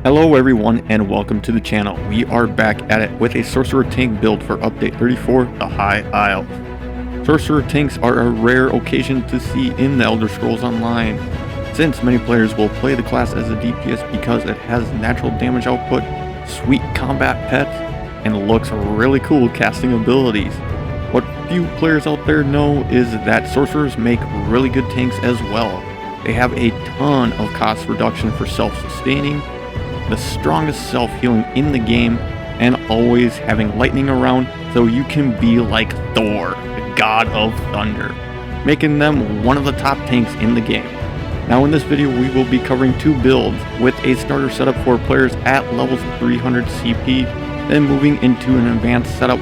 Hello everyone and welcome to the channel. We are back at it with a Sorcerer tank build for update 34, the High Isles. Sorcerer tanks are a rare occasion to see in the Elder Scrolls Online, since many players will play the class as a DPS because it has natural damage output, sweet combat pets, and looks really cool casting abilities. What few players out there know is that Sorcerers make really good tanks as well. They have a ton of cost reduction for self-sustaining, the strongest self-healing in the game, and always having lightning around so you can be like Thor, the god of thunder, making them one of the top tanks in the game. Now in this video we will be covering two builds with a starter setup for players at levels 300 CP, then moving into an advanced setup.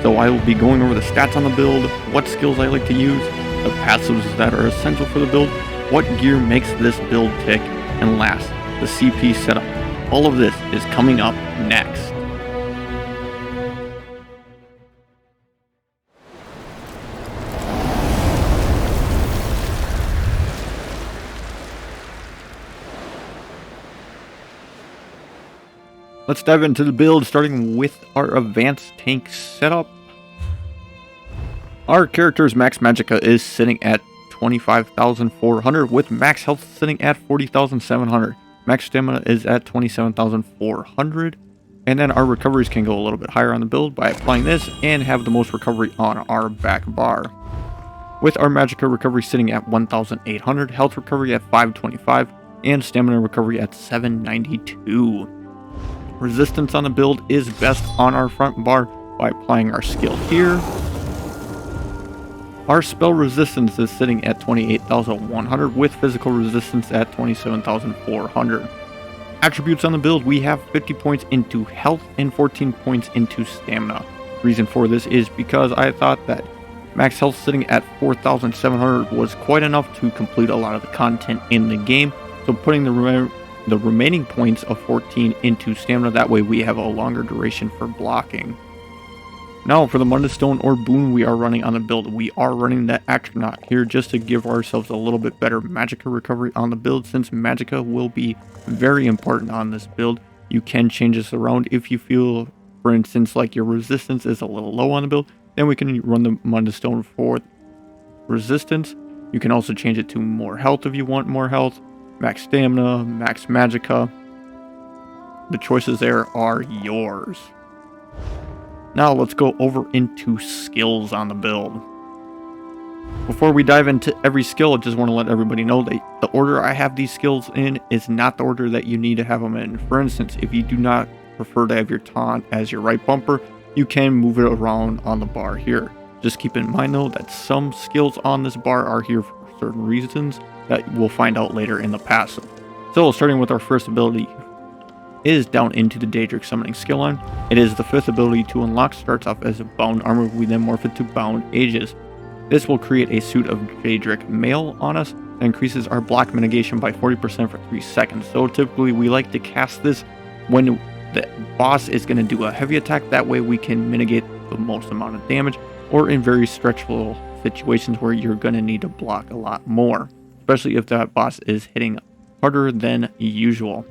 So I will be going over the stats on the build, what skills I like to use, the passives that are essential for the build, what gear makes this build tick, and last, the CP setup. All of this is coming up next. Let's dive into the build, starting with our advanced tank setup. Our character's max magicka is sitting at 25,400 with max health sitting at 40,700. Max stamina is at 27,400, and then our recoveries can go a little bit higher on the build by applying this and have the most recovery on our back bar. With our magicka recovery sitting at 1,800, health recovery at 525, and stamina recovery at 792. Resistance on the build is best on our front bar by applying our skill here. Our spell resistance is sitting at 28,100 with physical resistance at 27,400. Attributes on the build, we have 50 points into health and 14 points into stamina. Reason for this is because I thought that max health sitting at 4,700 was quite enough to complete a lot of the content in the game. So putting the remaining points of 14 into stamina, that way we have a longer duration for blocking. Now for the Mundus Stone or boon we are running on the build, we are running the Astronaut here just to give ourselves a little bit better magicka recovery on the build, since magicka will be very important on this build. You can change this around if you feel, for instance, like your resistance is a little low on the build, then we can run the Mundus Stone for resistance. You can also change it to more health if you want more health, max stamina, max magicka. The choices there are yours. Now let's go over into skills on the build. Before we dive into every skill, I just want to let everybody know that the order I have these skills in is not the order that you need to have them in. For instance, if you do not prefer to have your taunt as your right bumper, you can move it around on the bar here. Just keep in mind though that some skills on this bar are here for certain reasons that we'll find out later in the passive. So starting with our first ability is down into the Daedric summoning skill line. It is the fifth ability to unlock, starts off as a bound armor, we then morph it to bound aegis. This will create a suit of Daedric mail on us that increases our block mitigation by 40% for 3 seconds. So typically we like to cast this when the boss is going to do a heavy attack, that way we can mitigate the most amount of damage, or in very stretchful situations where you're going to need to block a lot more, especially if that boss is hitting harder than usual.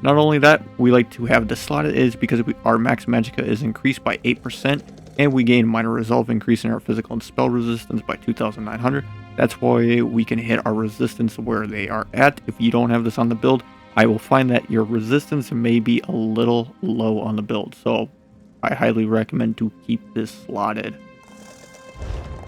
Not only that, we like to have the slotted is because our max magicka is increased by 8%, and we gain minor resolve, increasing our physical and spell resistance by 2,900. That's why we can hit our resistance where they are at. If you don't have this on the build, I will find that your resistance may be a little low on the build, so I highly recommend to keep this slotted.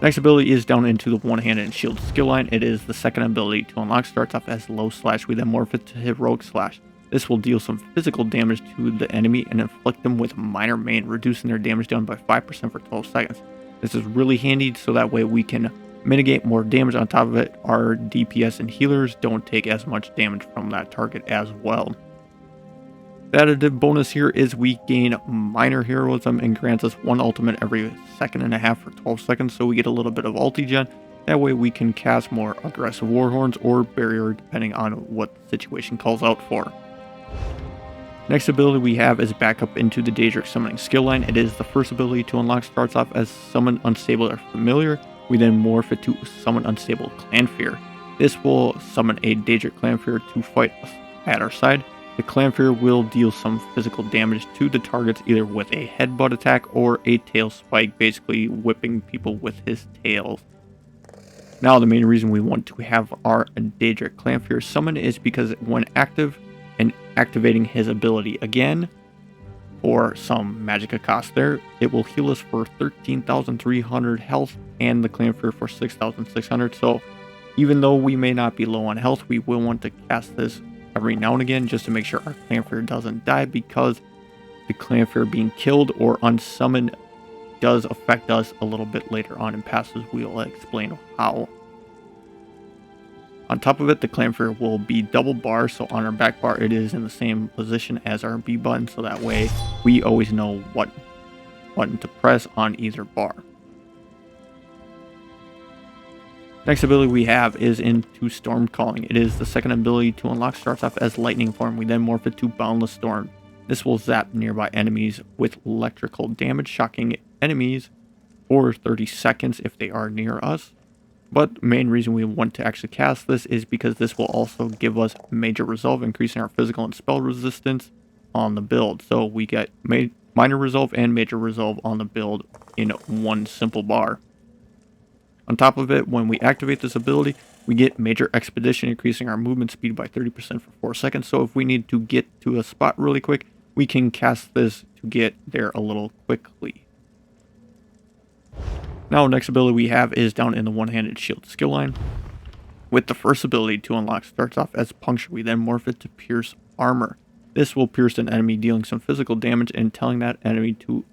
Next ability is down into the one-handed and shield skill line. It is the second ability to unlock, starts off as low slash, we then morph it to heroic slash. This will deal some physical damage to the enemy and inflict them with minor maim, reducing their damage down by 5% for 12 seconds. This is really handy so that way we can mitigate more damage. On top of it, our DPS and healers don't take as much damage from that target as well. The additive bonus here is we gain minor heroism and grants us one ultimate every 1.5 seconds for 12 seconds, so we get a little bit of ulti-gen. That way we can cast more aggressive warhorns or barrier depending on what the situation calls out for. Next ability we have is back up into the Daedric summoning skill line. It is the first ability to unlock, starts off as summon unstable or familiar. We then morph it to summon unstable Clanfear. This will summon a Daedric Clanfear to fight us at our side. The Clanfear will deal some physical damage to the targets either with a headbutt attack or a tail spike, basically whipping people with his tail. Now, the main reason we want to have our Daedric Clanfear summon is because when active and activating his ability again, for some magicka cost there, it will heal us for 13,300 health and the Clanfear for 6,600. So even though we may not be low on health, we will want to cast this every now and again just to make sure our Clanfear doesn't die, because the Clanfear being killed or unsummoned does affect us a little bit later on in passes. We'll explain how. On top of it, the Clanfear will be double bar, so on our back bar it is in the same position as our B button, so that way we always know what button to press on either bar. Next ability we have is into Storm Calling. It is the second ability to unlock, starts off as Lightning form. We then morph it to Boundless Storm. This will zap nearby enemies with electrical damage, shocking enemies for 30 seconds if they are near us. But the main reason we want to actually cast this is because this will also give us Major Resolve, increasing our physical and spell resistance on the build. So we get Minor Resolve and Major Resolve on the build in one simple bar. On top of it, when we activate this ability, we get Major Expedition, increasing our movement speed by 30% for 4 seconds. So if we need to get to a spot really quick, we can cast this to get there a little quickly. Now, next ability we have is down in the One-Handed Shield skill line. With the first ability to unlock, starts off as Puncture. We then morph it to Pierce Armor. This will pierce an enemy, dealing some physical damage and telling that enemy to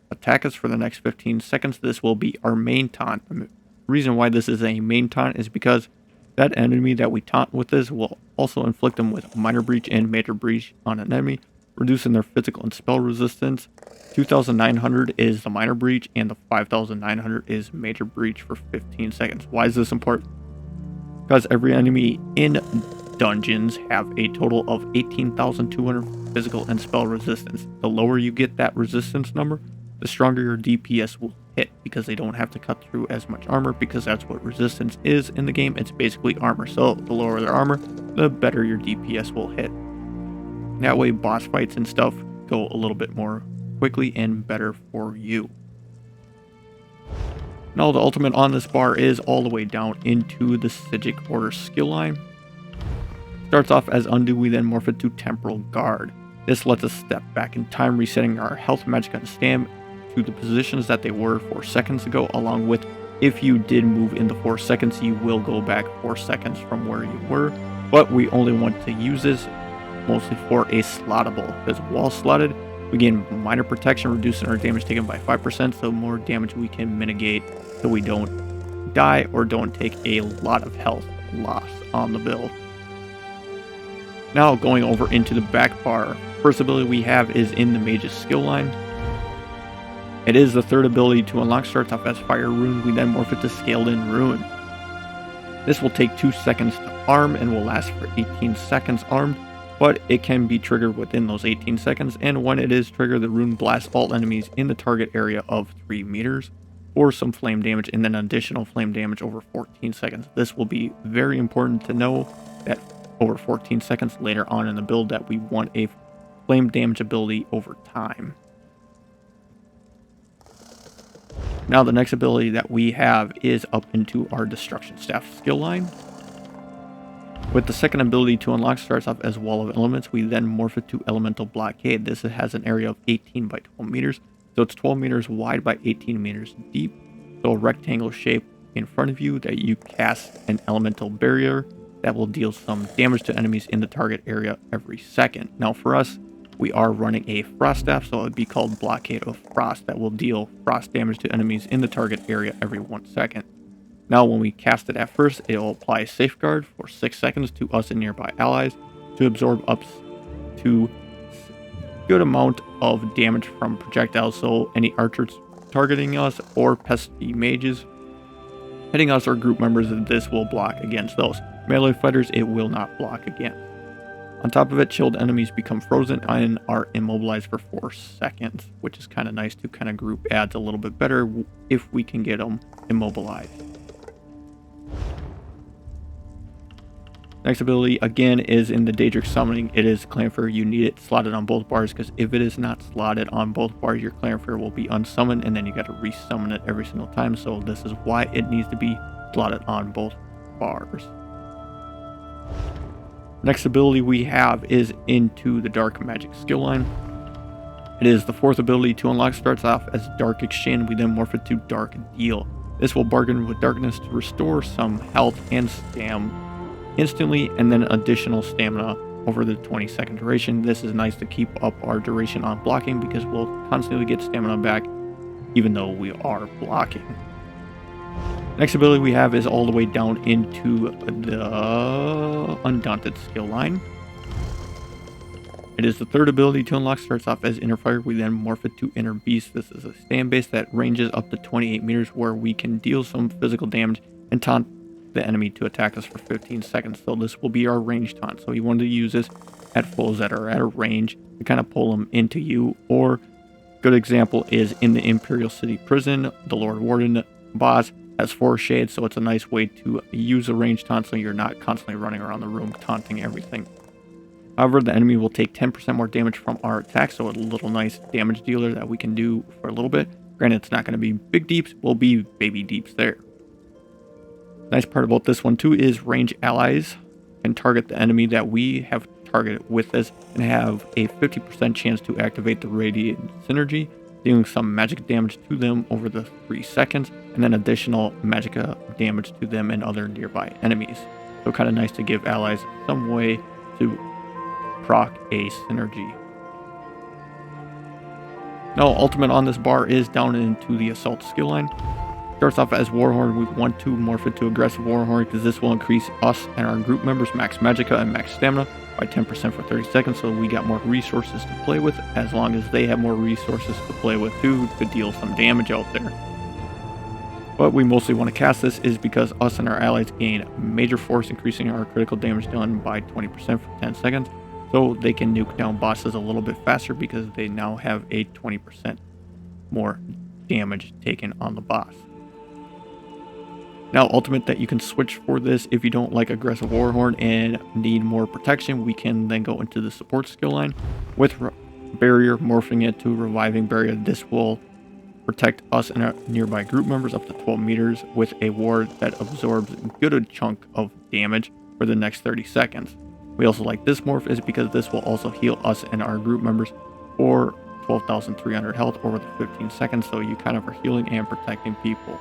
attack us for the next 15 seconds. This will be our main taunt. The reason why this is a main taunt is because that enemy that we taunt with this will also inflict them with Minor Breach and Major Breach on an enemy, reducing their physical and spell resistance. 2,900 is the Minor Breach, and the 5,900 is Major Breach for 15 seconds. Why is this important? Because every enemy in dungeons have a total of 18,200 physical and spell resistance. The lower you get that resistance number, the stronger your DPS will hit, because they don't have to cut through as much armor, because that's what resistance is in the game. It's basically armor. So the lower their armor, the better your DPS will hit. That way boss fights and stuff go a little bit more quickly and better for you. Now, the ultimate on this bar is all the way down into the Psijic Order skill line. Starts off as Undo. We then morph it to Temporal Guard. This lets us step back in time, resetting our health, magicka, and stam to the positions that they were 4 seconds ago, along with if you did move in the 4 seconds, you will go back 4 seconds from where you were. But we only want to use this mostly for a slottable, because while slotted, we gain minor protection, reducing our damage taken by 5%, so more damage we can mitigate so we don't die or don't take a lot of health loss on the build. Now, going over into the back bar, first ability we have is in the Mage's skill line. It is the third ability to unlock, starts off as Fire Rune. We then morph it to Scaled In Rune. This will take 2 seconds to arm and will last for 18 seconds armed, but it can be triggered within those 18 seconds, and when it is triggered, the rune blasts all enemies in the target area of 3 meters, or some flame damage, and then additional flame damage over 14 seconds. This will be very important to know that over 14 seconds later on in the build that we want a flame damage ability over time. Now, the next ability that we have is up into our Destruction Staff skill line. With the second ability to unlock, starts off as Wall of Elements. We then morph it to Elemental Blockade. This has an area of 18 by 12 meters. So it's 12 meters wide by 18 meters deep. So a rectangle shape in front of you that you cast an elemental barrier that will deal some damage to enemies in the target area every second. Now, for us, we are running a Frost Staff, so it would be called Blockade of Frost, that will deal frost damage to enemies in the target area every 1 second. Now, when we cast it at first, it will apply Safeguard for 6 seconds to us and nearby allies to absorb up to a good amount of damage from projectiles. So any archers targeting us or pesky mages hitting us or group members, this will block against those. Melee fighters, it will not block against. On top of it, chilled enemies become frozen and are immobilized for 4 seconds, which is kind of nice to kind of group adds a little bit better if we can get them immobilized. Next ability, again, is in the Daedric Summoning. It is Clanfear. You need it slotted on both bars, because if it is not slotted on both bars, your Clanfear will be unsummoned, and then you got to resummon it every single time. So this is why it needs to be slotted on both bars. Next ability we have is into the Dark Magic skill line. It is the 4th ability to unlock. Starts off as Dark Exchange. We then morph it to Dark Deal. This will bargain with darkness to restore some health and stam instantly, and then additional stamina over the 20-second duration. This is nice to keep up our duration on blocking, because we'll constantly get stamina back even though we are blocking. Next ability we have is all the way down into the Undaunted skill line. It is the 3rd ability to unlock. Starts off as Inner Fire. We then morph it to Inner Beast. This is a stand base that ranges up to 28 meters, where we can deal some physical damage and taunt the enemy to attack us for 15 seconds. So this will be our range taunt. So you want to use this at foes that are at a range to kind of pull them into you. Or good example is in the Imperial City Prison, the Lord Warden boss has 4 shades, so it's a nice way to use a range taunt so you're not constantly running around the room taunting everything. However, the enemy will take 10% more damage from our attack, so a little nice damage dealer that we can do for a little bit. Granted, it's not going to be big deeps, will be baby deeps there. Nice part about this one too is range allies can target the enemy that we have targeted with this, and have a 50% chance to activate the Radiant Synergy, dealing some magic damage to them over the 3 seconds, and then additional magica damage to them and other nearby enemies. So kind of nice to give allies some way to proc a synergy. Now, ultimate on this bar is down into the Assault skill line. Starts off as Warhorn. We want to morph it to Aggressive Warhorn, because this will increase us and our group members max magica and max stamina by 10% for 30 seconds, so we got more resources to play with, as long as they have more resources to play with too, to deal some damage out there. But we mostly want to cast this is because us and our allies gain major force, increasing our critical damage done by 20% for 10 seconds, so they can nuke down bosses a little bit faster, because they now have a 20% more damage taken on the boss. Now, ultimate that you can switch for this if you don't like Aggressive Warhorn and need more protection, we can then go into the support skill line with Barrier, morphing it to Reviving Barrier. This will protect us and our nearby group members up to 12 meters with a ward that absorbs a good chunk of damage for the next 30 seconds. We also like this morph is because this will also heal us and our group members for 12,300 health over the 15 seconds, so you kind of are healing and protecting people.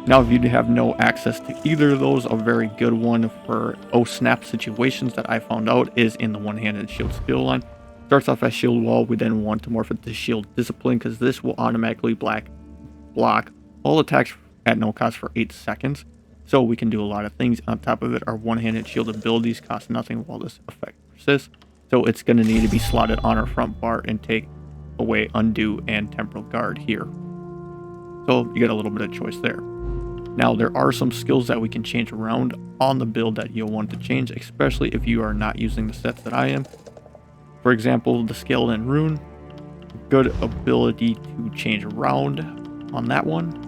Now, if you have no access to either of those, a very good one for snap situations that I found out is in the One-Handed Shield skill line. Starts off as Shield Wall. We then want to morph it to Shield Discipline, because this will automatically block all attacks at no cost for 8 seconds. So we can do a lot of things. On top of it, our One-Handed Shield abilities cost nothing while this effect persists. So it's going to need to be slotted on our front bar and take away Undo and Temporal Guard here. So you get a little bit of choice there. Now, there are some skills that we can change around on the build that you'll want to change, especially if you are not using the sets that I am. For example, the Skeleton Rune, good ability to change around on that one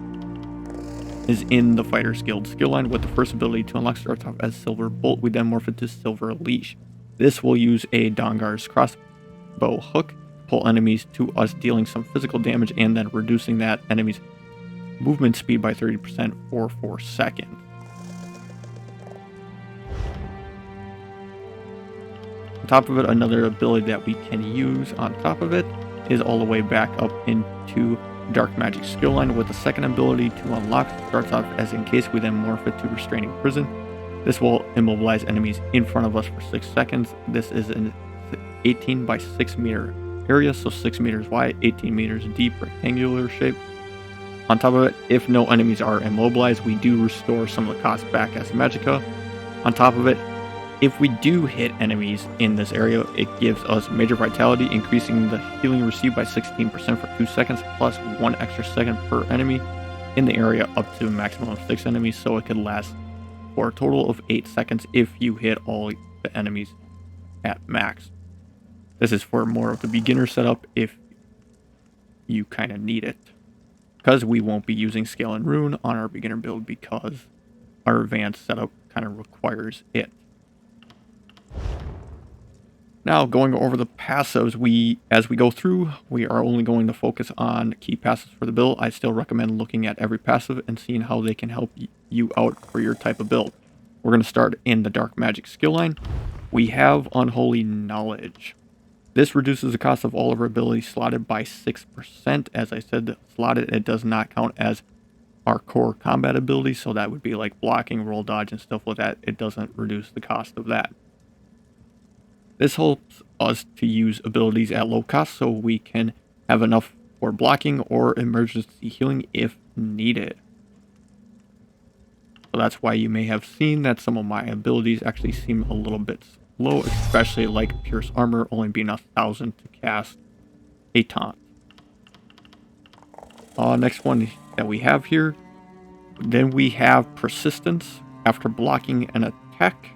is in the Fighter's Guild skill line, with the first ability to unlock. Starts off as Silver Bolt. We then morph it to Silver Leash. This will use a Dongar's crossbow hook, pull enemies to us, dealing some physical damage and then reducing that enemy's movement speed by 30% for 4 seconds. On top of it, another ability that we can use on top of it is all the way back up into Dark Magic skill line, with the second ability to unlock. Starts off as Encase. We then morph it to Restraining Prison. This will immobilize enemies in front of us for 6 seconds. This is an 18 by 6 meter area, so 6 meters wide, 18 meters deep, rectangular shape. On top of it, if no enemies are immobilized, we do restore some of the cost back as Magica. On top of it, if we do hit enemies in this area, it gives us Major Vitality, increasing the healing received by 16% for 2 seconds, plus 1 extra second per enemy in the area up to a maximum of 6 enemies, so it could last for a total of 8 seconds if you hit all the enemies at max. This is for more of the beginner setup if you kind of need it, because we won't be using Scale and Rune on our beginner build, because our advanced setup kind of requires it. Now, going over the passives, as we go through, we are only going to focus on key passives for the build. I still recommend looking at every passive and seeing how they can help you out for your type of build. We're going to start in the Dark Magic skill line. We have Unholy Knowledge. This reduces the cost of all of our abilities slotted by 6%. As I said, slotted, it does not count as our core combat abilities, so that would be like blocking, roll, dodge, and stuff like that. It doesn't reduce the cost of that. This helps us to use abilities at low cost so we can have enough for blocking or emergency healing if needed. So that's why you may have seen that some of my abilities actually seem a little bit slow, especially like Pierce Armor only being 1,000 to cast a taunt. Next one that we have here, then we have Persistence. After blocking an attack,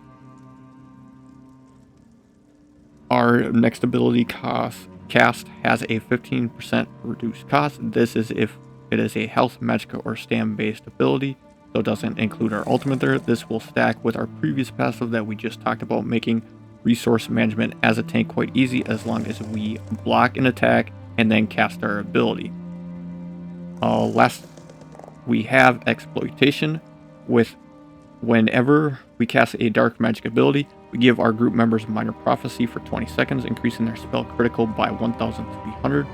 our next ability cast has a 15% reduced cost. This is if it is a health, magicka, or stam based ability, so it doesn't include our ultimate there. This will stack with our previous passive that we just talked about, making resource management as a tank quite easy as long as we block an attack and then cast our ability. Last, we have Exploitation. With whenever we cast a dark magic ability, we give our group members Minor Prophecy for 20 seconds, increasing their spell critical by 1,300.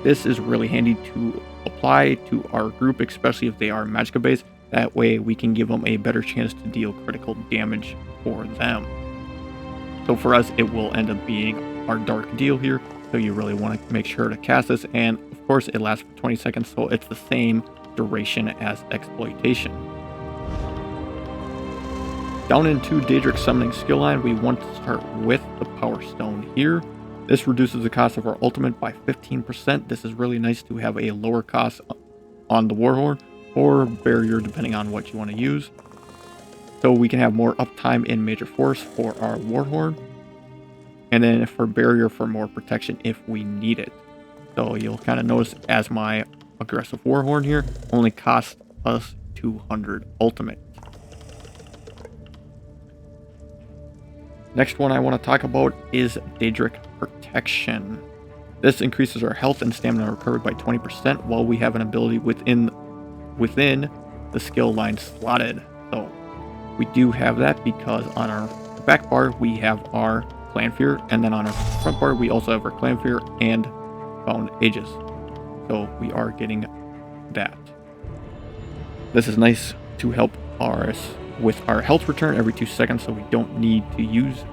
This is really handy to apply to our group, especially if they are magicka based. That way we can give them a better chance to deal critical damage for them. So for us, it will end up being our dark deal here. So you really want to make sure to cast this. And of course, it lasts for 20 seconds. So it's the same duration as Exploitation. Down into Daedric Summoning skill line, we want to start with the Power Stone here. This reduces the cost of our ultimate by 15%. This is really nice to have a lower cost on the Warhorn or Barrier, depending on what you want to use. So we can have more uptime in Major Force for our Warhorn. And then for Barrier for more protection if we need it. So you'll kind of notice as my aggressive Warhorn here only costs us 200 ultimate. Next one I want to talk about is Daedric Protection. This increases our health and stamina recovery by 20% while we have an ability within the skill line slotted. So we do have that because on our back bar we have our Clan Fear, and then on our front bar we also have our Clan Fear and Bound Aegis. So we are getting that. This is nice to help us with our health return every 2 seconds, so we don't need to use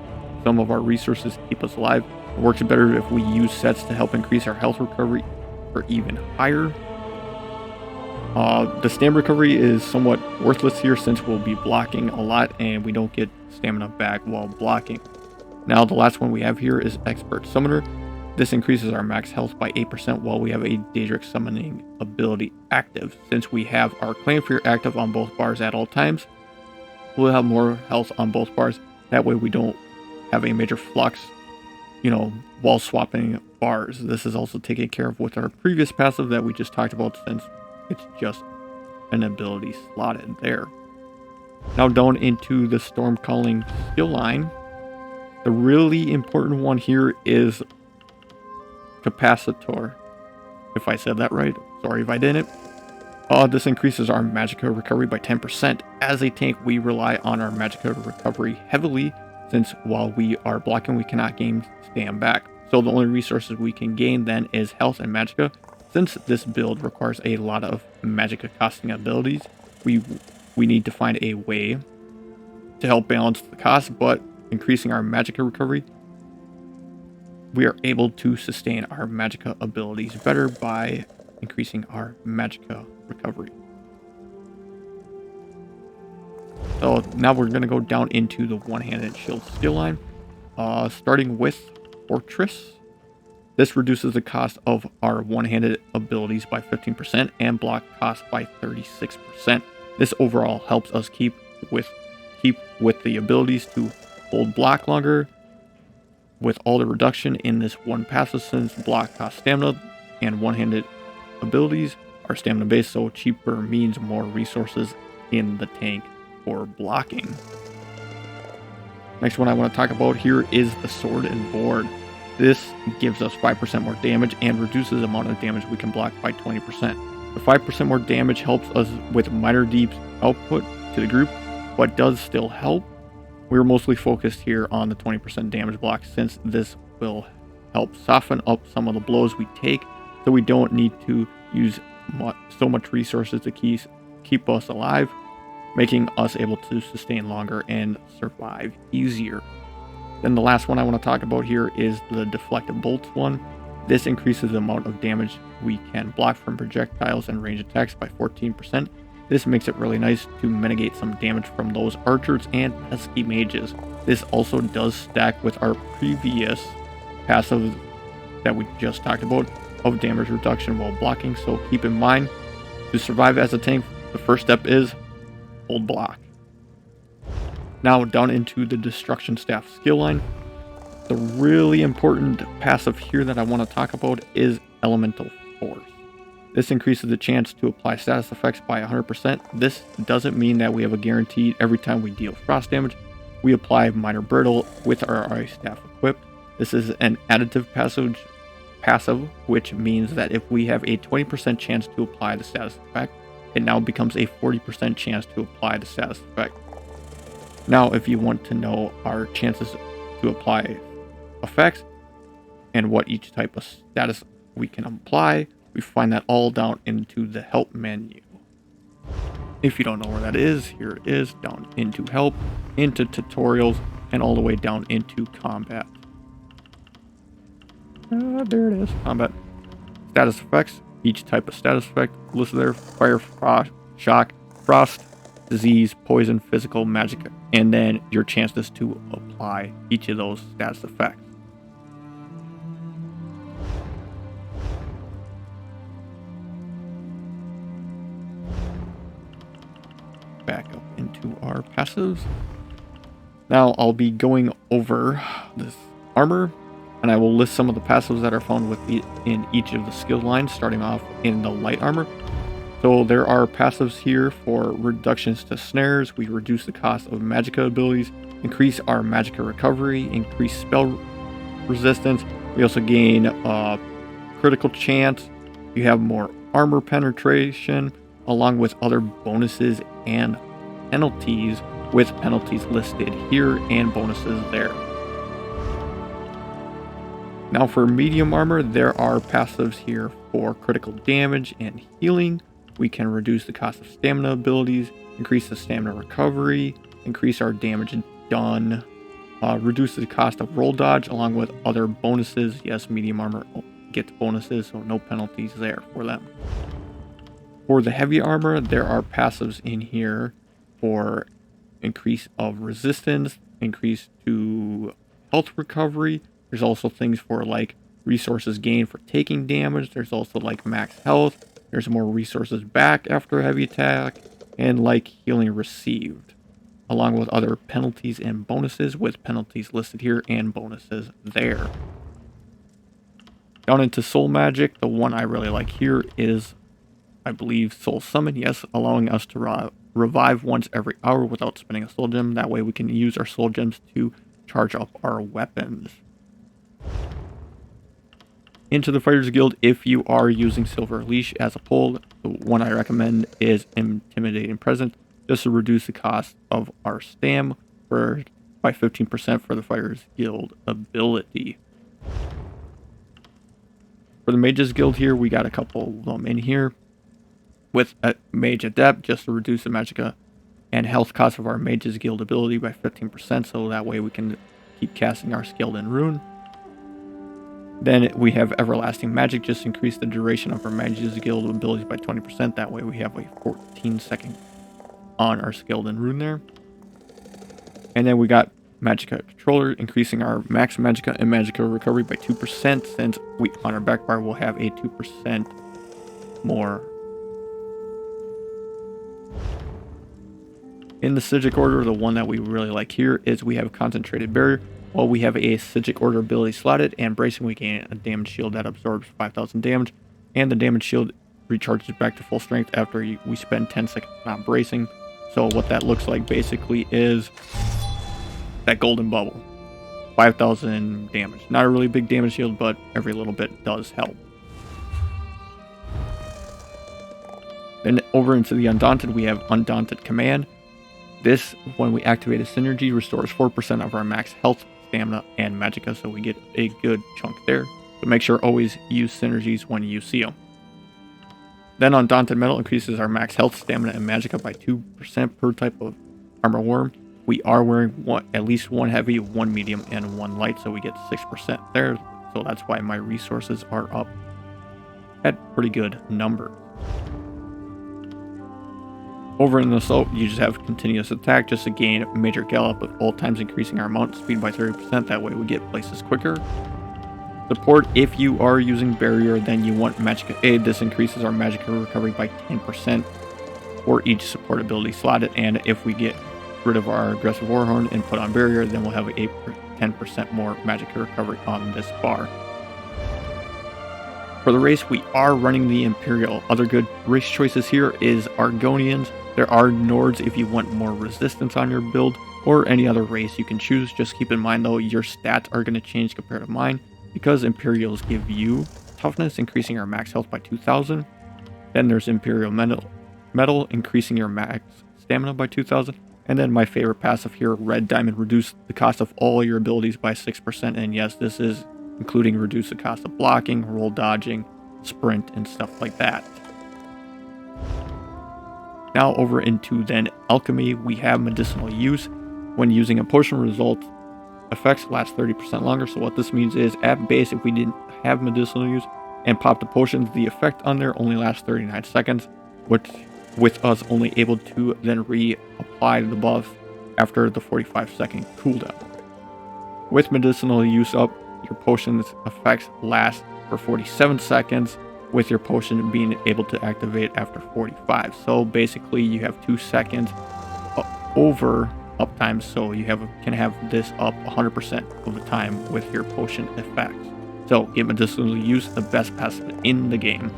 some of our resources to keep us alive. It works better if we use sets to help increase our health recovery or even higher. The stamina recovery is somewhat worthless here since we'll be blocking a lot and we don't get stamina back while blocking. Now the last one we have here is Expert Summoner. This increases our max health by 8% while we have a Daedric Summoning ability active. Since we have our Clan Fear active on both bars at all times, we'll have more health on both bars. That way we don't have a major flux, while swapping bars. This is also taken care of with our previous passive that we just talked about, since it's just an ability slotted there. Now down into the Storm Calling skill line. The really important one here is Capacitor. If I said that right, sorry if I didn't. This increases our magicka recovery by 10%. As a tank, we rely on our magicka recovery heavily, since while we are blocking, we cannot gain stand back. So the only resources we can gain then is health and magicka. Since this build requires a lot of magicka costing abilities, we need to find a way to help balance the cost, but increasing our magicka recovery, we are able to sustain our magicka abilities better by increasing our magicka recovery. So now we're going to go down into the one-handed shield skill line, starting with Fortress. This reduces the cost of our one-handed abilities by 15% and block cost by 36%. This overall helps us keep with the abilities to hold block longer with all the reduction in this one passive, since block cost stamina and one-handed abilities are stamina based, so cheaper means more resources in the tank for blocking. Next one I want to talk about here is the Sword and Board. This gives us 5% more damage and reduces the amount of damage we can block by 20%. The 5% more damage helps us with minor deeps output to the group, but does still help. We're mostly focused here on the 20% damage block, since this will help soften up some of the blows we take, so we don't need to use so much resources to keep us alive, making us able to sustain longer and survive easier. Then the last one I want to talk about here is the Deflective Bolts one. This increases the amount of damage we can block from projectiles and range attacks by 14%. This makes it really nice to mitigate some damage from those archers and pesky mages. This also does stack with our previous passive that we just talked about of damage reduction while blocking, so keep in mind, to survive as a tank, the first step is hold block. Now down into the Destruction Staff skill line. The really important passive here that I want to talk about is Elemental Force. This increases the chance to apply status effects by 100%. This doesn't mean that we have a guarantee every time we deal frost damage. We apply Minor Brittle with our Ice Staff equipped. This is an additive passive, which means that if we have a 20% chance to apply the status effect, it now becomes a 40% chance to apply the status effect. Now, if you want to know our chances to apply effects and what each type of status we can apply, we find that all down into the help menu. If you don't know where that is, here it is, down into help, into tutorials, and all the way down into combat. There it is, combat. Status effects, each type of status effect listed there: fire, frost, shock, frost, disease, poison, physical, magic, and then your chances to apply each of those status effects. Back up into our passives. Now I'll be going over this armor, and I will list some of the passives that are found in each of the skill lines, starting off in the light armor. So there are passives here for reductions to snares. We reduce the cost of magicka abilities, increase our magicka recovery, increase spell resistance. We also gain critical chance. You have more armor penetration, along with other bonuses and penalties, with penalties listed here and bonuses there. Now for medium armor, there are passives here for critical damage and healing. We can reduce the cost of stamina abilities, increase the stamina recovery, increase our damage done, reduce the cost of roll dodge, along with other bonuses. Yes, medium armor gets bonuses, so no penalties there for them. For the heavy armor, there are passives in here for increase of resistance, increase to health recovery. There's also things for like resources gained for taking damage. There's also like max health. There's more resources back after a heavy attack, and like healing received, along with other penalties and bonuses, with penalties listed here and bonuses there. Down into soul magic, the one I really like here is, I believe, Soul Summon. Yes, allowing us to revive once every hour without spending a soul gem. That way we can use our soul gems to charge up our weapons. Into the Fighters Guild, if you are using Silver Leash as a pull, the one I recommend is Intimidating Presence, just to reduce the cost of our stam by 15% for the Fighters Guild ability. For the Mages Guild here, we got a couple of them in here. With a Mage Adept, just to reduce the magicka and health cost of our Mages Guild ability by 15%, so that way we can keep casting our Skilled in Rune. Then we have Everlasting Magic, just increase the duration of our Mages Guild abilities by 20%. That way we have a 14-second on our Skilled in Rune there. And then we got Magicka Controller, increasing our max magicka and magicka recovery by 2%, since we on our back bar will have a 2% more. In the Psijic order, the one that we really like here is we have Concentrated Barrier. Well, we have a Psijic order ability slotted, and Bracing, we gain a damage shield that absorbs 5,000 damage, and the damage shield recharges back to full strength after we spend 10 seconds not bracing. So what that looks like basically is that golden bubble. 5,000 damage. Not a really big damage shield, but every little bit does help. Then over into the Undaunted, we have Undaunted Command. This, when we activate a synergy, restores 4% of our max health, stamina, and magicka, so we get a good chunk there. So make sure always use synergies when you see them. Then Undaunted Metal increases our max health, stamina, and magicka by 2% per type of armor worm. We are wearing at least one heavy, one medium, and one light, so we get 6% there. So that's why my resources are up at pretty good number. Over in the assault, you just have continuous attack just to gain major gallop at all times, increasing our mount speed by 30%. That way we get places quicker. Support, if you are using barrier, then you want magicka aid. This increases our magicka recovery by 10% for each support ability slotted. And if we get rid of our aggressive warhorn and put on barrier, then we'll have a 10% more magicka recovery on this bar. For the race, we are running the Imperial. Other good race choices here is Argonians. There are Nords if you want more resistance on your build, or any other race you can choose. Just keep in mind though, your stats are going to change compared to mine, because Imperials give you toughness, increasing our max health by 2,000. Then there's Imperial Metal, increasing your max stamina by 2,000. And then my favorite passive here, Red Diamond, reduce the cost of all your abilities by 6%. And yes, this is including reduce the cost of blocking, roll dodging, sprint, and stuff like that. Now over into then Alchemy, we have Medicinal Use. When using a potion, result effects last 30% longer. So what this means is, at base, if we didn't have Medicinal Use and pop the potions, the effect on there only lasts 39 seconds, which with us only able to then reapply the buff after the 45-second cooldown. With Medicinal Use up, your potion's effects last for 47 seconds, with your potion being able to activate after 45. So basically you have 2 seconds over uptime, so you can have this up 100% of the time with your potion effects. So get Medicinal Use, the best passive in the game.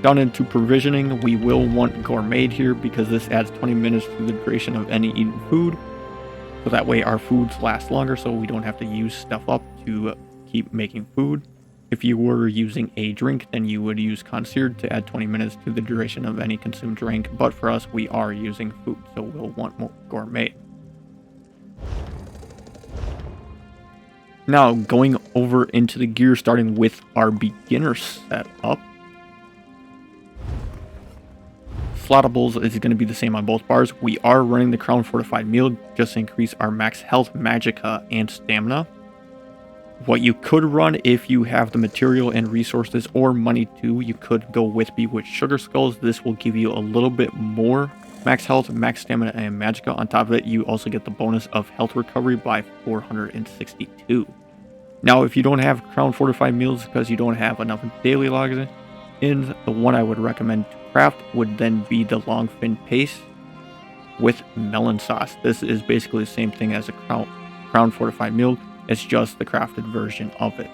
Down into provisioning, we will want Gourmet here because this adds 20 minutes to the duration of any eaten food. So that way our foods last longer, so we don't have to use stuff up to keep making food. If you were using a drink, then you would use Concierge to add 20 minutes to the duration of any consumed drink. But for us, we are using food, so we'll want more Gourmet. Now, going over into the gear, starting with our beginner setup. Slottables is going to be the same on both bars. We are running the Crown Fortified Meal just to increase our max health, magicka, and stamina. What you could run if you have the material and resources or money too, you could go with Bewitched Sugar Skulls. This will give you a little bit more max health, max stamina, and magicka. On top of it, you also get the bonus of health recovery by 462. Now, if you don't have Crown Fortified Meals because you don't have enough daily logs in, the one I would recommend to craft would then be the Longfin Paste with Melon Sauce. This is basically the same thing as a Crown Fortified Meal. It's just the crafted version of it.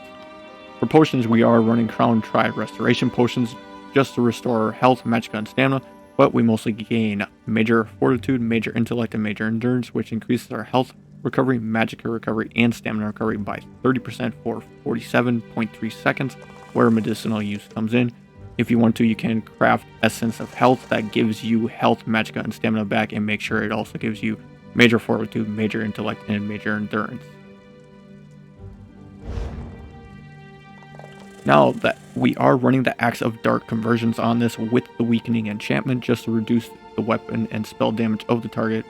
For potions, we are running Crown Triad Restoration Potions just to restore health, magicka, and stamina, but we mostly gain Major Fortitude, Major Intellect, and Major Endurance, which increases our health recovery, magicka recovery, and stamina recovery by 30% for 47.3 seconds, where Medicinal Use comes in. If you want to, you can craft Essence of Health that gives you health, magicka, and stamina back, and make sure it also gives you Major Fortitude, Major Intellect, and Major Endurance. Now that we are running the Axe of Dark conversions on this with the Weakening Enchantment just to reduce the weapon and spell damage of the target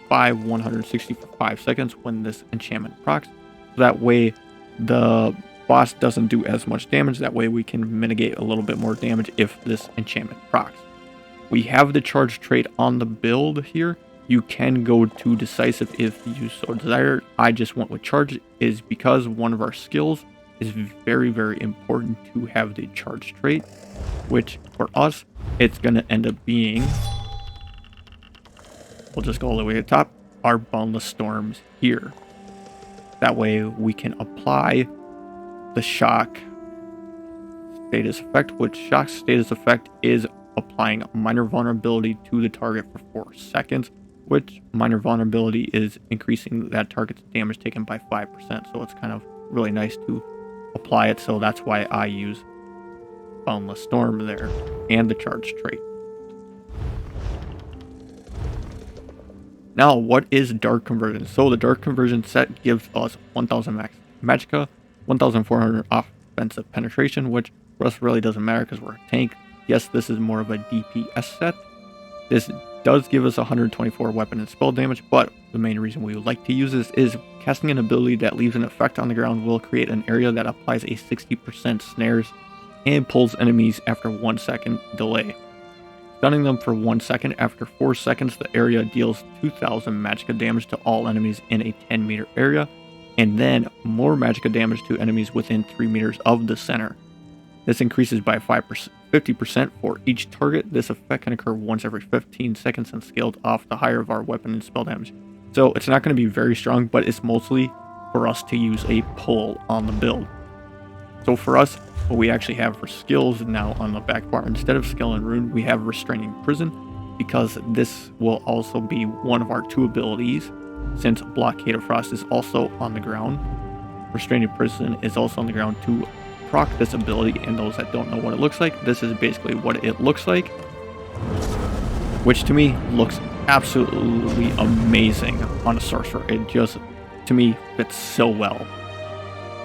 by 160 for 5 seconds when this enchantment procs. That way the boss doesn't do as much damage. That way we can mitigate a little bit more damage if this enchantment procs. We have the charge trait on the build here. You can go to Decisive if you so desire. I just went with charge is because one of our skills is very, very important to have the charge trait, which for us, it's going to end up being, we'll just go all the way to the top, our Boundless Storms here. That way we can apply the shock status effect, which shock status effect is applying minor vulnerability to the target for 4 seconds, which minor vulnerability is increasing that target's damage taken by 5%. So it's kind of really nice to apply it. So that's why I use Boundless Storm there and the charge trait. Now, what is Dark Conversion? So the Dark Conversion set gives us 1000 max Magicka, 1400 offensive penetration, which for us really doesn't matter because we're a tank. Yes, this is more of a DPS set. This does give us 124 weapon and spell damage, but the main reason we would like to use this is casting an ability that leaves an effect on the ground will create an area that applies a 60% snares and pulls enemies after 1 second delay. Stunning them for 1 second. After 4 seconds, the area deals 2000 Magicka damage to all enemies in a 10 meter area, and then more Magicka damage to enemies within 3 meters of the center. This increases by 50% for each target. This effect can occur once every 15 seconds and scaled off the higher of our weapon and spell damage. So it's not going to be very strong, but it's mostly for us to use a pull on the build. So for us, what we actually have for skills now on the back bar, instead of skill and rune, we have Restraining Prison, because this will also be one of our 2 abilities, since Blockade of Frost is also on the ground. Restraining Prison is also on the ground to proc this ability, and those that don't know what it looks like, this is basically what it looks like, which to me looks absolutely amazing on a Sorcerer. It just, to me, fits so well.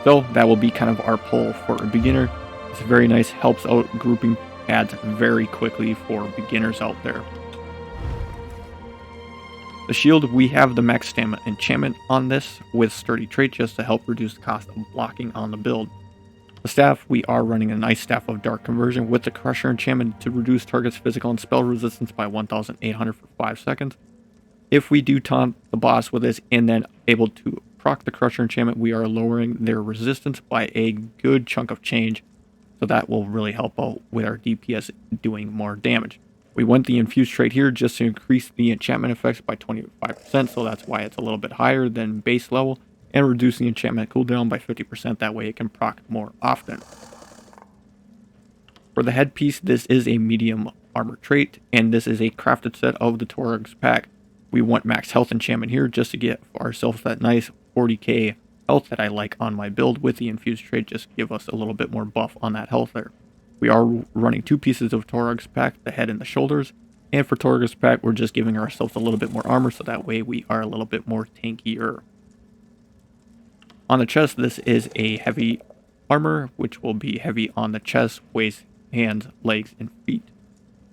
So that will be kind of our pull for a beginner. It's very nice, helps out grouping pads very quickly for beginners out there. The shield, we have the max stamina enchantment on this with sturdy trait just to help reduce the cost of blocking on the build. The staff, we are running a nice staff of dark conversion with the crusher enchantment to reduce target's physical and spell resistance by 1800 for 5 seconds. If we do taunt the boss with this and then able to proc the crusher enchantment, we are lowering their resistance by a good chunk of change, so that will really help out with our DPS doing more damage. We went the infused trait here just to increase the enchantment effects by 25%, so that's why it's a little bit higher than base level, and reduce the enchantment cooldown by 50%, that way it can proc more often. For the headpiece, this is a medium armor trait, and this is a crafted set of the Torag's pack. We want max health enchantment here just to get ourselves that nice 40k health that I like on my build with the infused trait, just give us a little bit more buff on that health there. We are running 2 pieces of Torag's pack, the head and the shoulders, and for Torag's pack we're just giving ourselves a little bit more armor, so that way we are a little bit more tankier. On the chest, this is a heavy armor, which will be heavy on the chest, waist, hands, legs, and feet.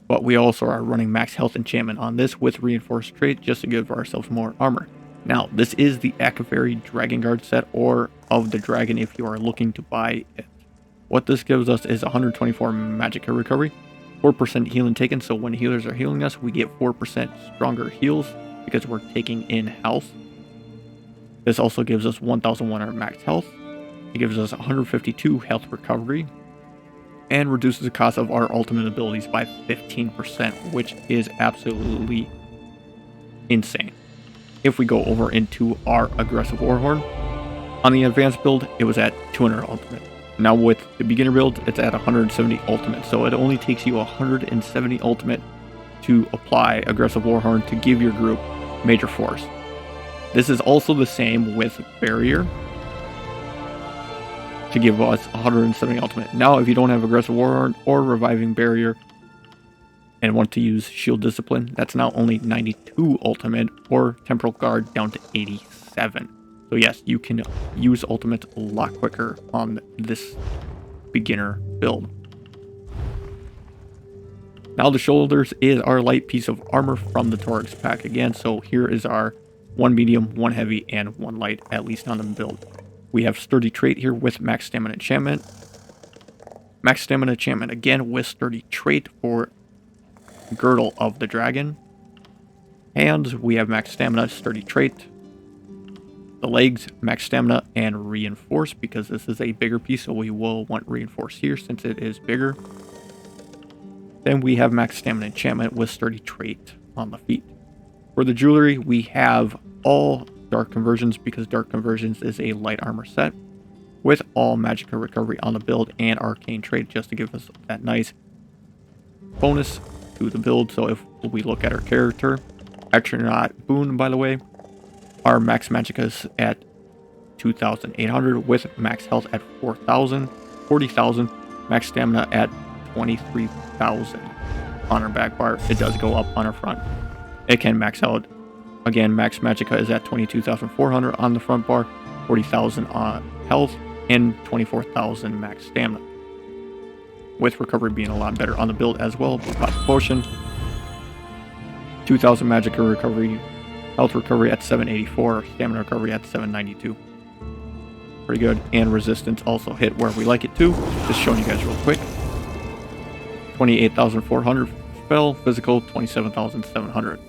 But we also are running max health enchantment on this with reinforced trait just to give ourselves more armor. Now, this is the Akaveri Dragon Guard set, or of the dragon if you are looking to buy it. What this gives us is 124 Magicka recovery, 4% healing taken, so when healers are healing us, we get 4% stronger heals because we're taking in health. This also gives us 1100 max health. It gives us 152 health recovery, and reduces the cost of our ultimate abilities by 15%, which is absolutely insane. If we go over into our aggressive Warhorn, on the advanced build, it was at 200 ultimate. Now with the beginner build, it's at 170 ultimate, so it only takes you 170 ultimate to apply aggressive Warhorn to give your group major force. This is also the same with barrier, to give us 170 ultimate. Now, if you don't have aggressive Warhorn or reviving barrier and want to use shield discipline, that's now only 92 ultimate, or temporal guard down to 87. So yes, you can use ultimate a lot quicker on this beginner build. Now the shoulders is our light piece of armor from the Torag's pack again. So here is our 1 medium, 1 heavy, and 1 light, at least on the build. We have sturdy trait here with max stamina enchantment. Max stamina enchantment again with sturdy trait for girdle of the dragon. Hands, we have max stamina, sturdy trait. The legs, max stamina, and reinforce, because this is a bigger piece, so we will want reinforce here since it is bigger. Then we have max stamina enchantment with sturdy trait on the feet. For the jewelry, we have all dark conversions, because dark conversions is a light armor set with all Magicka recovery on the build and arcane trait just to give us that nice bonus to the build. So if we look at our character, Astronaut Boon, by the way, our max magic is at 2,800 with max health at 4,000, 40,000, max stamina at 23,000 on our back bar. It does go up on our front. It can max out. Again, max magicka is at 22,400 on the front bar, 40,000 on health, and 24,000 max stamina. With recovery being a lot better on the build as well. Pop potion, 2,000 magicka recovery, health recovery at 784, stamina recovery at 792. Pretty good. And resistance also hit where we like it to. Just showing you guys real quick. 28,400 spell, physical 27,700.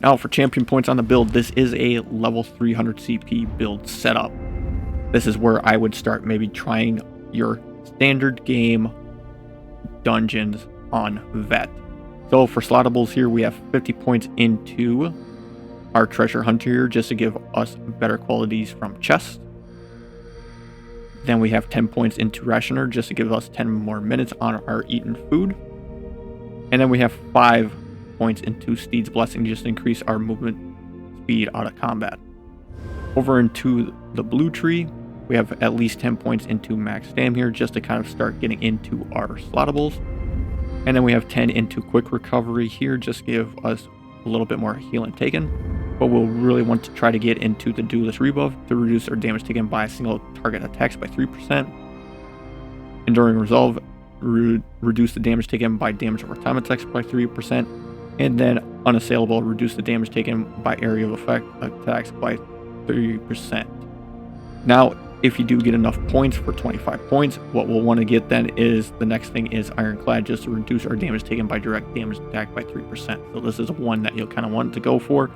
Now for champion points on the build, this is a level 300 CP build setup. This is where I would start maybe trying your standard game dungeons on Vet. So for slottables here, we have 50 points into our treasure hunter here just to give us better qualities from chests. Then we have 10 points into rationer just to give us 10 more minutes on our eaten food. And then we have 5 points into Steed's Blessing just to increase our movement speed out of combat. Over into the blue tree, we have at least 10 points into max stam here just to kind of start getting into our slottables. And then we have 10 into quick recovery here just to give us a little bit more heal and taken. But we'll really want to try to get into the duelist rebuff to reduce our damage taken by a single target attacks by 3%. Enduring resolve, reduce the damage taken by damage over time attacks by 3%. And then unassailable, reduce the damage taken by area of effect attacks by 3%. Now, if you do get enough points for 25 points, what we'll want to get then is the next thing is Ironclad just to reduce our damage taken by direct damage attack by 3%. So this is one that you'll kind of want to go for.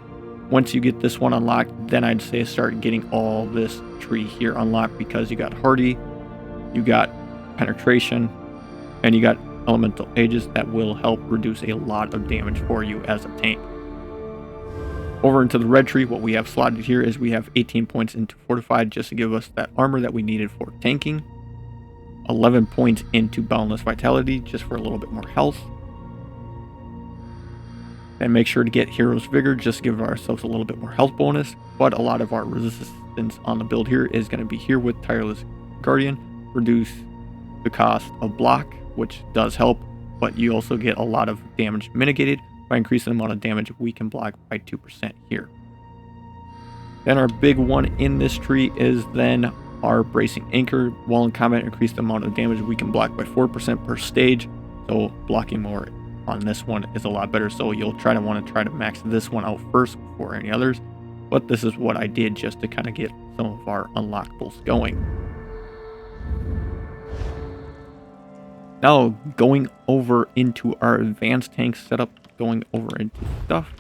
Once you get this one unlocked, then I'd say start getting all this tree here unlocked because you got Hardy, you got Penetration, and you got Elemental Aegis that will help reduce a lot of damage for you as a tank. Over into the red tree, what we have slotted here is we have 18 points into Fortified just to give us that armor that we needed for tanking. 11 points into Boundless Vitality just for a little bit more health. And make sure to get Hero's Vigor just to give ourselves a little bit more health bonus. But a lot of our resistance on the build here is going to be here with Tireless Guardian. Reduce the cost of block, which does help, but you also get a lot of damage mitigated by increasing the amount of damage we can block by 2% here. Then our big one in this tree is then our Bracing Anchor. While in combat, increase the amount of damage we can block by 4% per stage. So blocking more on this one is a lot better. So you'll want to max this one out first before any others. But this is what I did just to kind of get some of our unlockables going. Now going over into our advanced tank setup, going over into stuff,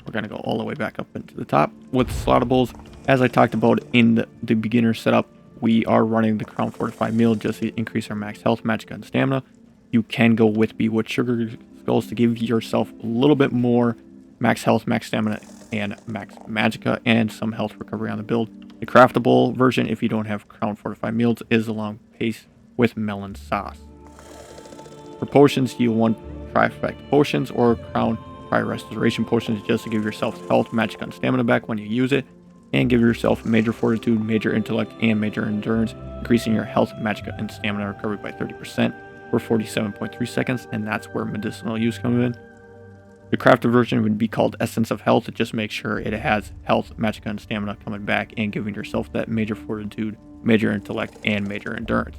we're going to go all the way back up into the top with slottables. As I talked about in the beginner setup, we are running the Crown Fortified Meal just to increase our max health, magicka, and stamina. You can go with Bewitched Sugar Skulls to give yourself a little bit more max health, max stamina, and max magicka, and some health recovery on the build. The craftable version, if you don't have Crown Fortified Meals, is a long pace with melon sauce. For potions, you'll want Trifecta Potions or Crown Tri Restoration Potions just to give yourself health, magicka, and stamina back when you use it. And give yourself Major Fortitude, Major Intellect, and Major Endurance, increasing your health, magicka, and stamina recovery by 30% for 47.3 seconds, and that's where medicinal use comes in. The crafted version would be called Essence of Health. It just makes sure it has health, magicka, and stamina coming back and giving yourself that Major Fortitude, Major Intellect, and Major Endurance.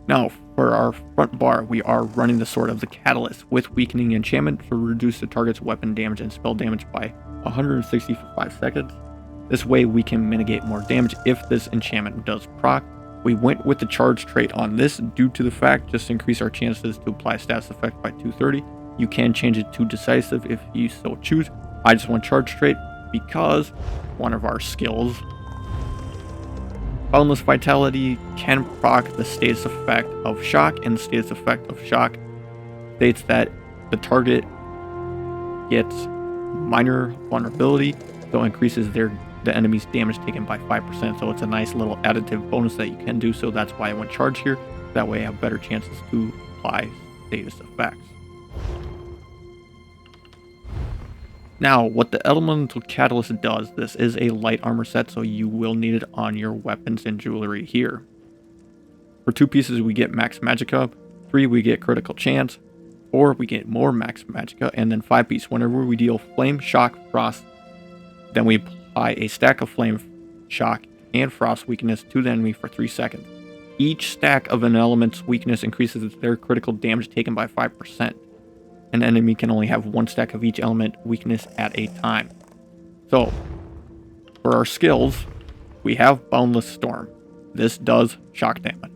Now, for our front bar, we are running the Sword of the Catalyst with Weakening Enchantment to reduce the target's weapon damage and spell damage by 160 for 5 seconds. This way we can mitigate more damage if this enchantment does proc. We went with the charge trait on this due to the fact just to increase our chances to apply status effect by 230. You can change it to decisive if you so choose. I just want charge trait because one of our skills, Boundless Vitality, can proc the status effect of shock, and the status effect of shock states that the target gets minor vulnerability, so increases the enemy's damage taken by 5%. So it's a nice little additive bonus that you can do. So that's why I went charge here. That way I have better chances to apply status effects. Now, what the Elemental Catalyst does, this is a light armor set, so you will need it on your weapons and jewelry here. For 2 pieces, we get Max Magicka, 3, we get Critical Chance, 4, we get more Max Magicka, and then 5 piece. Whenever we deal Flame, Shock, Frost, then we apply a stack of Flame, Shock, and Frost weakness to the enemy for 3 seconds. Each stack of an element's weakness increases their critical damage taken by 5%. An enemy can only have 1 stack of each element weakness at a time. So, for our skills, we have Boundless Storm. This does shock damage.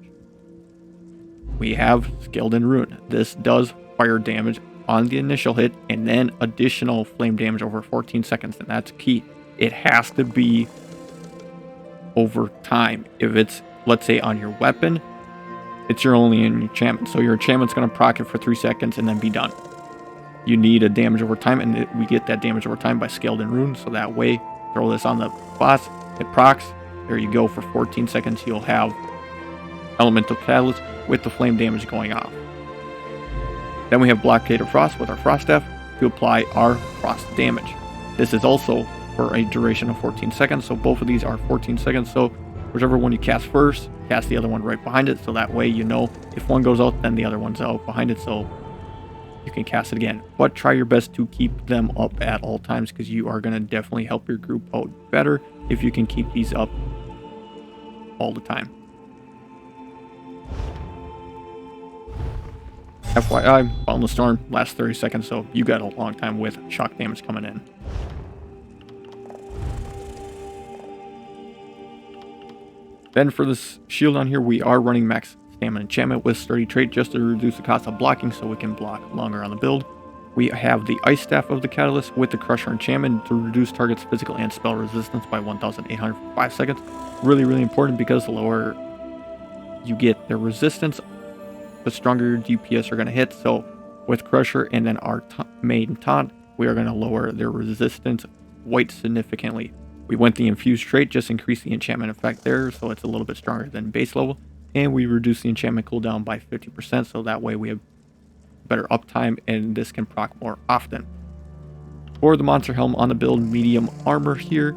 We have Skilled in Rune. This does fire damage on the initial hit and then additional flame damage over 14 seconds, and that's key. It has to be over time. If it's, let's say, on your weapon, it's your only enchantment. So your enchantment's going to proc it for 3 seconds and then be done. You need a damage over time, and we get that damage over time by Skilled in Rune, so that way, throw this on the boss, it procs, there you go, for 14 seconds you'll have Elemental Catalyst with the flame damage going off. Then we have Blockade of Frost with our Frost Staff to apply our frost damage. This is also for a duration of 14 seconds, so both of these are 14 seconds, so whichever one you cast first, cast the other one right behind it, so that way you know if one goes out, then the other one's out behind it, so you can cast it again. But try your best to keep them up at all times, because you are going to definitely help your group out better if you can keep these up all the time. FYI, Boundless Storm lasts 30 seconds, so you got a long time with shock damage coming in. Then for this shield on here, we are running Max Stamina Enchantment with Sturdy Trait just to reduce the cost of blocking so we can block longer on the build. We have the Ice Staff of the Catalyst with the Crusher Enchantment to reduce target's physical and spell resistance by 1,800 for 5 seconds. Really, really important, because the lower you get their resistance, the stronger your DPS are going to hit. So with Crusher and then our main taunt, we are going to lower their resistance quite significantly. We went the Infused Trait, just increase the enchantment effect there, so it's a little bit stronger than base level. And we reduce the enchantment cooldown by 50%, so that way we have better uptime, and this can proc more often. For the Monster Helm on the build, medium armor here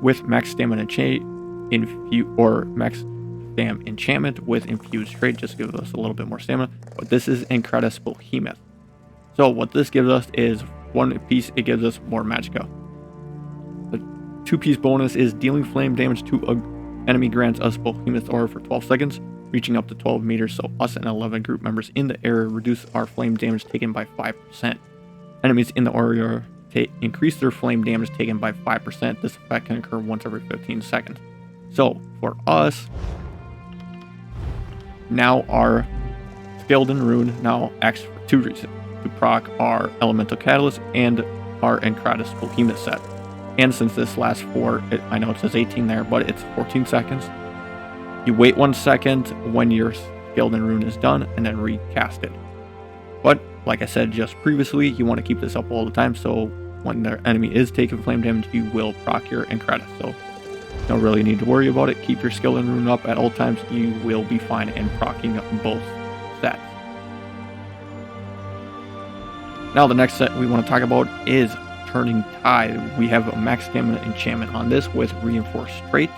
with Max Stamina Max Stam Enchantment with Infused Trait, just gives us a little bit more stamina. But this is Incredus Behemoth. So what this gives us is 1 piece, it gives us more Magicka. The 2-piece bonus is dealing flame damage to an enemy grants us Behemoth Aura for 12 seconds, reaching up to 12 meters, so us and 11 group members in the area reduce our flame damage taken by 5%. Enemies in the area increase their flame damage taken by 5%. This effect can occur once every 15 seconds. So for us, now our Skilled in Rune now acts for 2 reasons: to proc our Elemental Catalyst and our Incredus Behemoth set. And since this lasts for, I know it says 18 there, but it's 14 seconds. You wait 1 second when your Skilled in Rune is done, and then recast it. But, like I said just previously, you want to keep this up all the time, so when their enemy is taking flame damage, you will proc your Incredus. So, you don't really need to worry about it. Keep your Skilled in Rune up at all times, you will be fine in proccing both sets. Now, the next set we want to talk about is Turning Tide. We have a Max Stamina Enchantment on this with Reinforced Trait.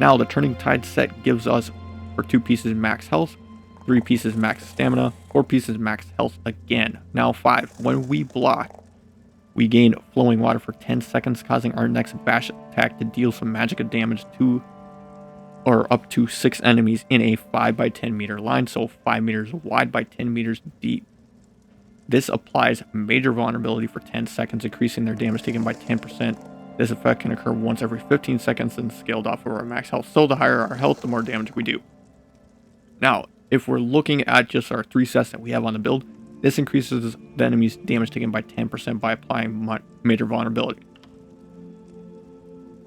Now, the Turning Tide set gives us, for 2 pieces, max health, 3 pieces, max stamina, 4 pieces, max health again. Now, 5. When we block, we gain Flowing Water for 10 seconds, causing our next bash attack to deal some Magicka damage to, or up to 6 enemies in a 5 by 10 meter line, so 5 meters wide by 10 meters deep. This applies Major Vulnerability for 10 seconds, increasing their damage taken by 10%. This effect can occur once every 15 seconds and scaled off of our max health. So the higher our health, the more damage we do. Now, if we're looking at just our 3 sets that we have on the build, this increases the enemy's damage taken by 10% by applying Major Vulnerability.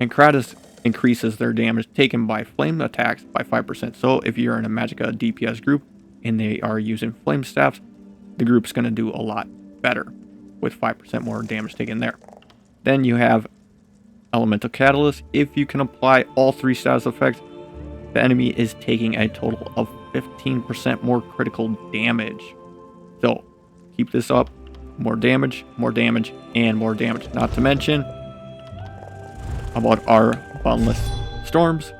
Incredus increases their damage taken by flame attacks by 5%. So if you're in a Magicka DPS group and they are using flame staffs, the group's going to do a lot better with 5% more damage taken there. Then you have Elemental Catalyst. If you can apply all 3 status effects, the enemy is taking a total of 15% more critical damage. So keep this up. more damage, and more damage. Not to mention about our Boundless Storms.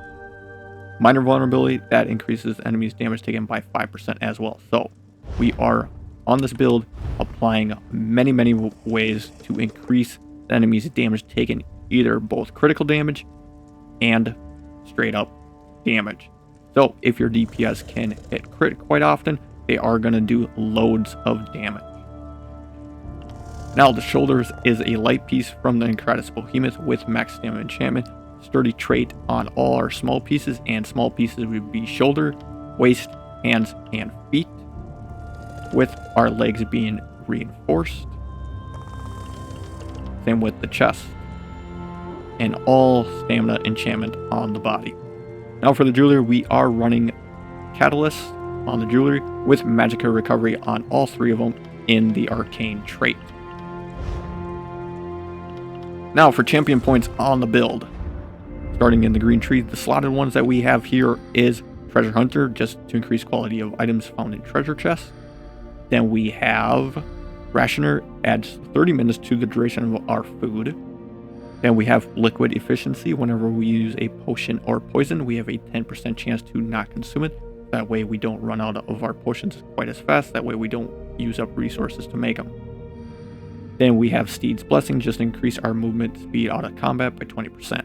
Minor vulnerability, that increases enemies' damage taken by 5% as well. So we are on this build applying many ways to increase the enemy's damage taken, either both critical damage and straight up damage. So if your DPS can hit crit quite often, they are going to do loads of damage. Now the Shoulders is a light piece from the Incredus Behemoth with max stamina enchantment, sturdy trait on all our small pieces, and small pieces would be shoulder, waist, hands, and feet, with our legs being reinforced. Same with the chest, and all stamina enchantment on the body. Now for the jewelry, we are running Catalyst on the jewelry with Magicka Recovery on all three of them in the Arcane trait. Now for champion points on the build. Starting in the green tree, the slotted ones that we have here is Treasure Hunter, just to increase quality of items found in treasure chests. Then we have Rationer, adds 30 minutes to the duration of our food. Then we have Liquid Efficiency. Whenever we use a potion or poison, we have a 10% chance to not consume it. That way we don't run out of our potions quite as fast. That way we don't use up resources to make them. Then we have Steed's Blessing, just increase our movement speed out of combat by 20%.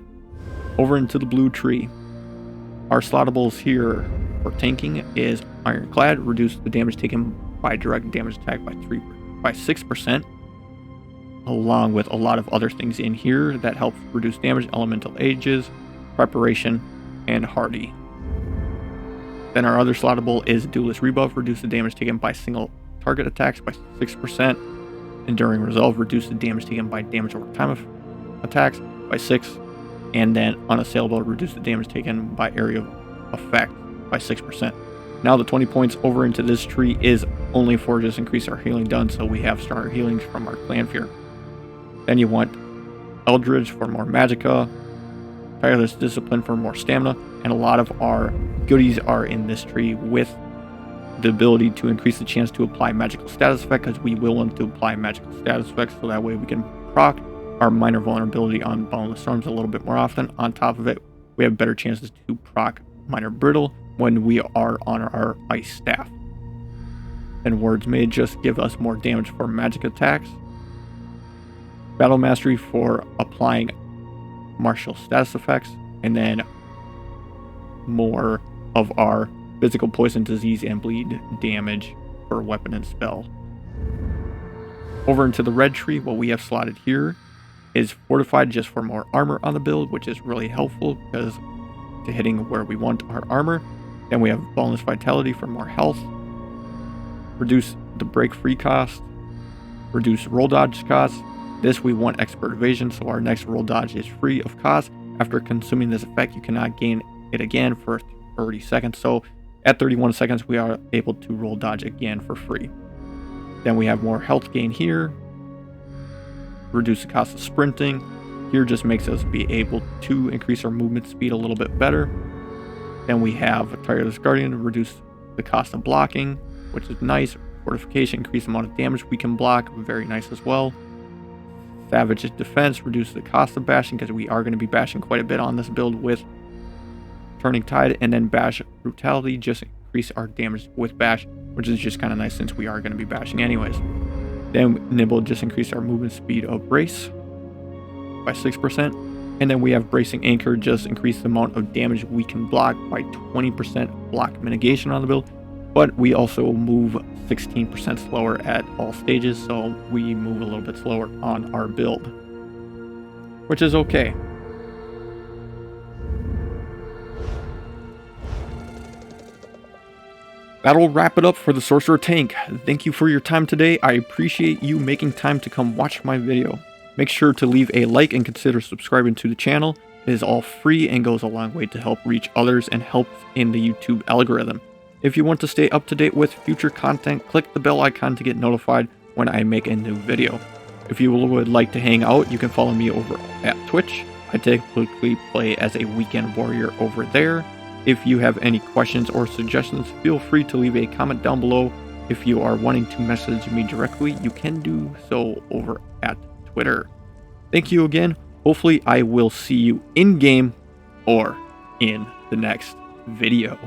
Over into the blue tree. Our slottables here for tanking is Ironclad, reduce the damage taken by direct damage attack by 6%, along with a lot of other things in here that help reduce damage, Elemental Ages, Preparation, and Hardy. Then our other slottable is Duelist Rebuff, reduce the damage taken by single target attacks by 6%. Enduring Resolve, reduce the damage taken by damage over time of attacks by 6%. And then Unassailable, reduce the damage taken by area of effect by 6%. Now the 20 points over into this tree is only for just increase our healing done, so we have stronger healings from our Clan Fear. Then you want Eldridge for more Magicka, Tireless Discipline for more stamina, and a lot of our goodies are in this tree with the ability to increase the chance to apply magical status effect, because we will want to apply magical status effects so that way we can proc our minor vulnerability on Boundless Storms a little bit more often. On top of it, we have better chances to proc minor brittle when we are on our ice staff. And Words May just give us more damage for magic attacks. Battle Mastery for applying martial status effects, and then more of our physical poison, disease, and bleed damage for weapon and spell. Over into the red tree, what we have slotted here is Fortified, just for more armor on the build, which is really helpful because to hitting where we want our armor. Then we have Bonus Vitality for more health. Reduce the break free cost. Reduce roll dodge cost. This we want Expert Evasion, so our next roll dodge is free of cost. After consuming this effect, you cannot gain it again for 30 seconds. So at 31 seconds, we are able to roll dodge again for free. Then we have more health gain here. Reduce the cost of sprinting. Here just makes us be able to increase our movement speed a little bit better. Then we have Tireless Guardian, reduce the cost of blocking, which is nice. Fortification, increase the amount of damage we can block, very nice as well. Savage Defense, reduce the cost of bashing, because we are going to be bashing quite a bit on this build with Turning Tide. And then Bash Brutality, just increase our damage with bash, which is just kind of nice since we are going to be bashing anyways. Then Nibble, just increase our movement speed of Brace by 6%. And then we have Bracing Anchor, just increase the amount of damage we can block by 20% block mitigation on the build. But we also move 16% slower at all stages, so we move a little bit slower on our build, which is okay. That'll wrap it up for the Sorcerer tank. Thank you for your time today. I appreciate you making time to come watch my video. Make sure to leave a like and consider subscribing to the channel. It is all free and goes a long way to help reach others and help in the YouTube algorithm. If you want to stay up to date with future content, click the bell icon to get notified when I make a new video. If you would like to hang out, you can follow me over at Twitch. I typically play as a weekend warrior over there. If you have any questions or suggestions, feel free to leave a comment down below if you are wanting to message me directly, you can do so over at Twitter. Thank you again. Hopefully I will see you in game or in the next video.